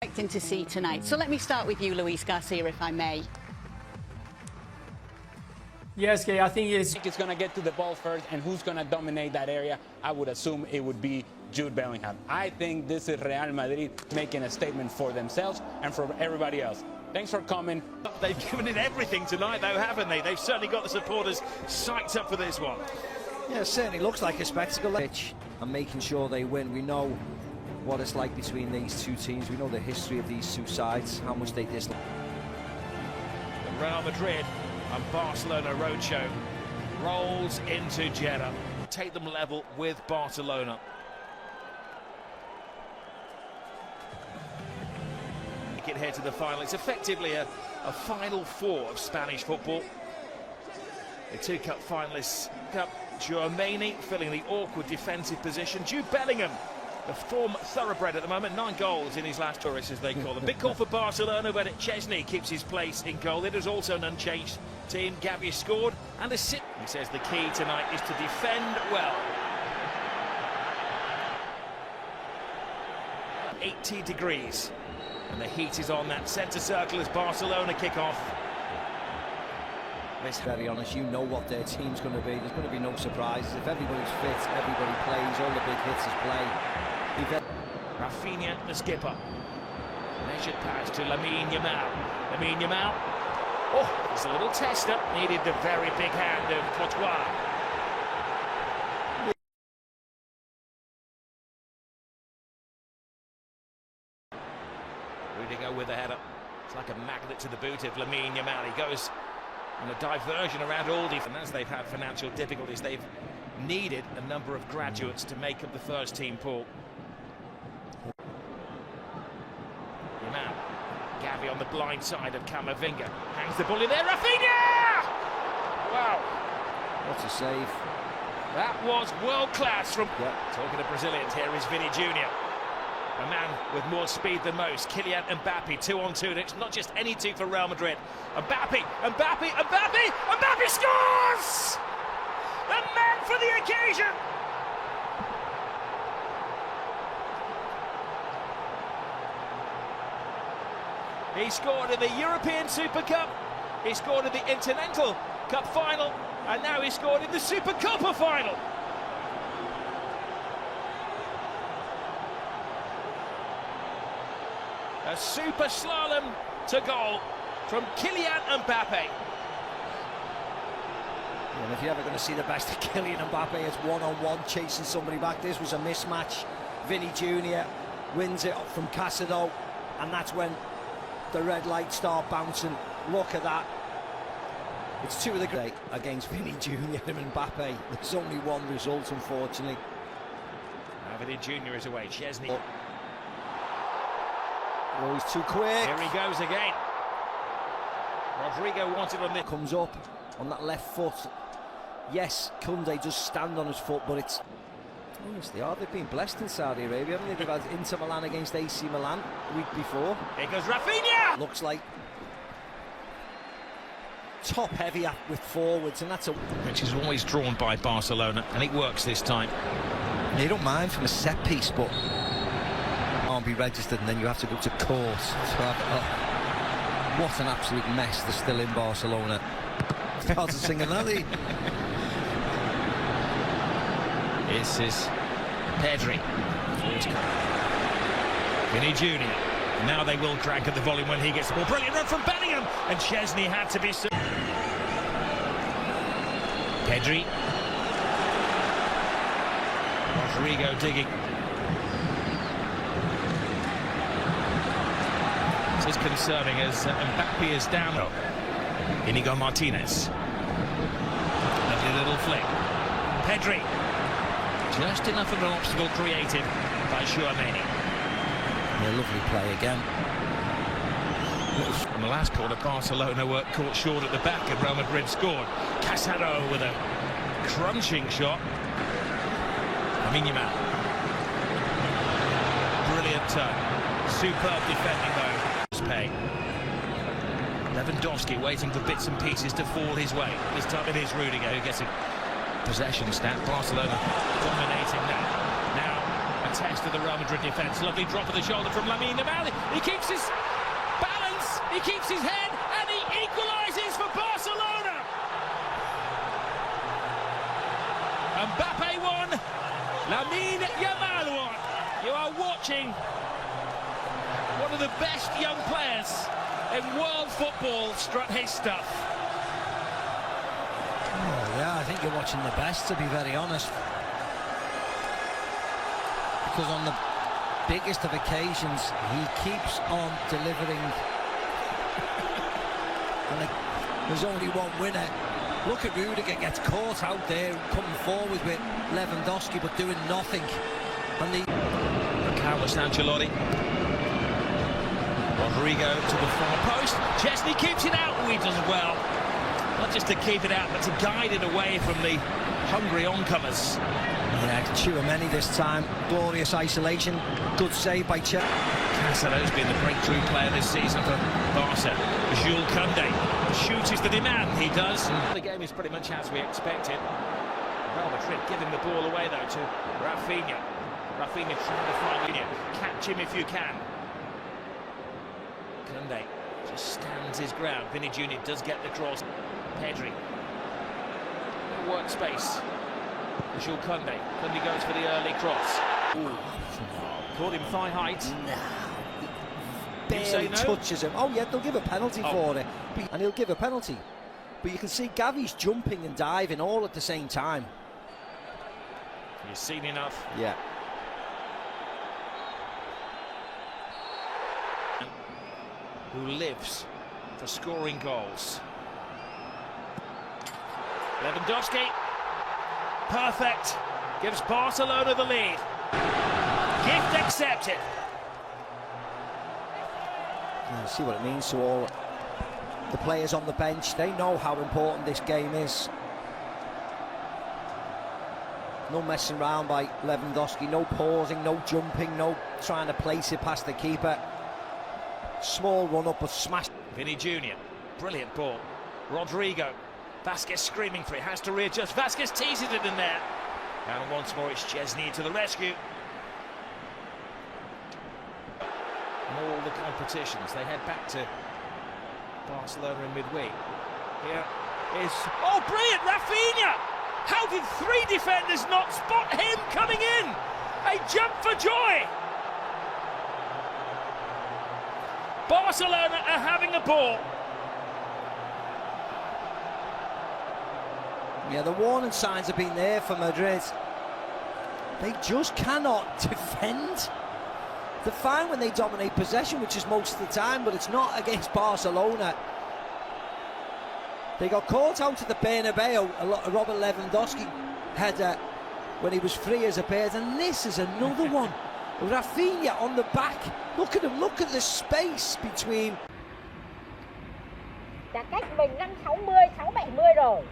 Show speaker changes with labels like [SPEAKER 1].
[SPEAKER 1] Expecting to see tonight. So let me start with you, Luis Garcia, if I may.
[SPEAKER 2] Yes, Kay, I think it's
[SPEAKER 3] going to get to the ball first, and who's going to dominate that area? I would assume it would be Jude Bellingham. I think this is Real Madrid making a statement for themselves and for everybody else. Thanks for coming.
[SPEAKER 4] They've given it everything tonight, though, haven't they? They've certainly got the supporters psyched up for this one.
[SPEAKER 5] Yeah, it certainly looks like a spectacle. And making sure they win. We know what it's like between these two teams. We know the history of these two sides, how much they dislike.
[SPEAKER 4] The Real Madrid and Barcelona roadshow rolls into Jeddah. Take them level with Barcelona. Get here to the final. It's effectively a final four of Spanish football. The two cup finalists, Joameni filling the awkward defensive position. Jude Bellingham, the form thoroughbred at the moment, 9 goals in his last tourists, as they call them. Big call for Barcelona, but Chesney keeps his place in goal. It is also an unchanged team. Gavi scored and a sit. He says the key tonight is to defend well. 80 degrees, and the heat is on that centre circle as Barcelona kick off.
[SPEAKER 5] Let's be very honest, you know what their team's going to be. There's going to be no surprises. If everybody's fit, everybody plays, all the big hitters play.
[SPEAKER 4] Rafinha, the skipper. Measured pass to Lamine Yamal. Lamine Yamal. Oh, it's a little tester. Needed the very big hand of Courtois. Rudiger with a header. It's like a magnet to the boot of Lamine Yamal. He goes on a diversion around Aldi. And as they've had financial difficulties, they've needed a number of graduates to make up the first team pool. Yamal. Gavi on the blind side of Camavinga. Hangs the ball in there. Rafinha! Wow.
[SPEAKER 5] What a save.
[SPEAKER 4] That was world class from...
[SPEAKER 5] Yeah.
[SPEAKER 4] Talking to Brazilians, here is Vini Jr. A man with more speed than most. Kylian Mbappe, 2-on-2. It's not just any two for Real Madrid. Mbappe scores! The man for the occasion! He scored in the European Super Cup, he scored in the Intercontinental Cup final, and now he scored in the Supercopa final. A super slalom to goal from Kylian Mbappe.
[SPEAKER 5] And if you're ever going to see the best of Kylian Mbappe, it's one-on-one chasing somebody back. This was a mismatch. Vini Jr. wins it from Casado, and that's when the red lights start bouncing. Look at that. It's two of the great against Vini Jr. and Mbappe. There's only one result, unfortunately.
[SPEAKER 4] Now Vini Jr. is away. Chesney.
[SPEAKER 5] Oh, he's too quick.
[SPEAKER 4] Here he goes again. Rodrigo wanted on this.
[SPEAKER 5] Comes up on that left foot. Yes, Koundé does stand on his foot, but it's... Yes, they are. They've been blessed in Saudi Arabia, haven't they? They've had Inter Milan against AC Milan the week before.
[SPEAKER 4] Here goes Rafinha!
[SPEAKER 5] Looks like top heavy with forwards, and that's a...
[SPEAKER 4] Which is always drawn by Barcelona, and it works this time.
[SPEAKER 5] They don't mind from a set piece, but can't be registered, and then you have to go to court. What an absolute mess they're still in Barcelona. Started singing that.
[SPEAKER 4] This is Pedri. Vini Jr. Now they will crank at the volume when he gets the ball. Brilliant run from Bellingham, and Chesney had to be... Pedri. Rodrigo digging. This is concerning as Mbappe is down. Inigo Martinez. Lovely little flick. Pedri. Just enough of an obstacle created by Joameni.
[SPEAKER 5] Yeah, lovely play again.
[SPEAKER 4] On the last quarter, Barcelona were caught short at the back and Real Madrid scored. Casado with a crunching shot. Lamine Yamal. Brilliant turn. Superb defending though. Pay. Lewandowski waiting for bits and pieces to fall his way. This time it is Rudiger who gets a possession stat. Barcelona dominating now. Now a test of the Real Madrid defence. Lovely drop of the shoulder from Lamine Yamal. He keeps He keeps his head and he equalises for Barcelona. Mbappe won. Lamine Yamal won. You are watching one of the best young players in world football strut his stuff.
[SPEAKER 5] Oh, yeah, I think you're watching the best, to be very honest. Because on the biggest of occasions, he keeps on delivering. And there's only one winner. Look at Rudiger, gets caught out there, coming forward with Lewandowski, but doing nothing. And the
[SPEAKER 4] Carlos Ancelotti. Rodrigo to the far post. Chesney keeps it out. He does well. Not just to keep it out, but to guide it away from the hungry oncomers.
[SPEAKER 5] yeah, Tchouaméni this time, glorious isolation, good save by Chelsea.
[SPEAKER 4] Cancelo's been the breakthrough player this season for Barca. Jules Koundé shoots is the demand, he does. The game is pretty much as we expected. Real Madrid giving the ball away though to Rafinha. Rafinha trying to find Linia. Catch him if you can. Koundé just stands his ground. Vinny Jr. does get the cross. Pedri. Workspace. Jules Koundé. Koundé goes for the early cross. Ooh. Caught him thigh height.
[SPEAKER 5] Barely
[SPEAKER 4] no?
[SPEAKER 5] touches him. Oh yeah, they'll give a penalty for it, and he'll give a penalty. But you can see Gavi's jumping and diving all at the same time.
[SPEAKER 4] You've seen enough.
[SPEAKER 5] Yeah.
[SPEAKER 4] Who lives for scoring goals. Lewandowski. Perfect. Gives Barcelona the lead. Gift accepted.
[SPEAKER 5] You see what it means to all the players on the bench. They know how important this game is. No messing around by Lewandowski, no pausing, no jumping, no trying to place it past the keeper. Small run up, but smashed.
[SPEAKER 4] Vinny Jr. Brilliant ball. Rodrigo. Vasquez screaming for it, has to readjust. Vasquez teases it in there. And once more it's Chesney to the rescue. And all the competitions, they head back to Barcelona in midweek. Here is, oh brilliant, Rafinha! How did three defenders not spot him coming in? A jump for joy! Barcelona are having a ball.
[SPEAKER 5] Yeah, the warning signs have been there for Madrid. They just cannot defend. They're fine when they dominate possession, which is most of the time, but it's not against Barcelona. They got caught out at the Bernabeu, a Robert Lewandowski header when he was free as a bird, and this is another one. Rafinha on the back. Look at him, look at the space between.
[SPEAKER 6] Đã cách mình 5-60, 6-70 rồi.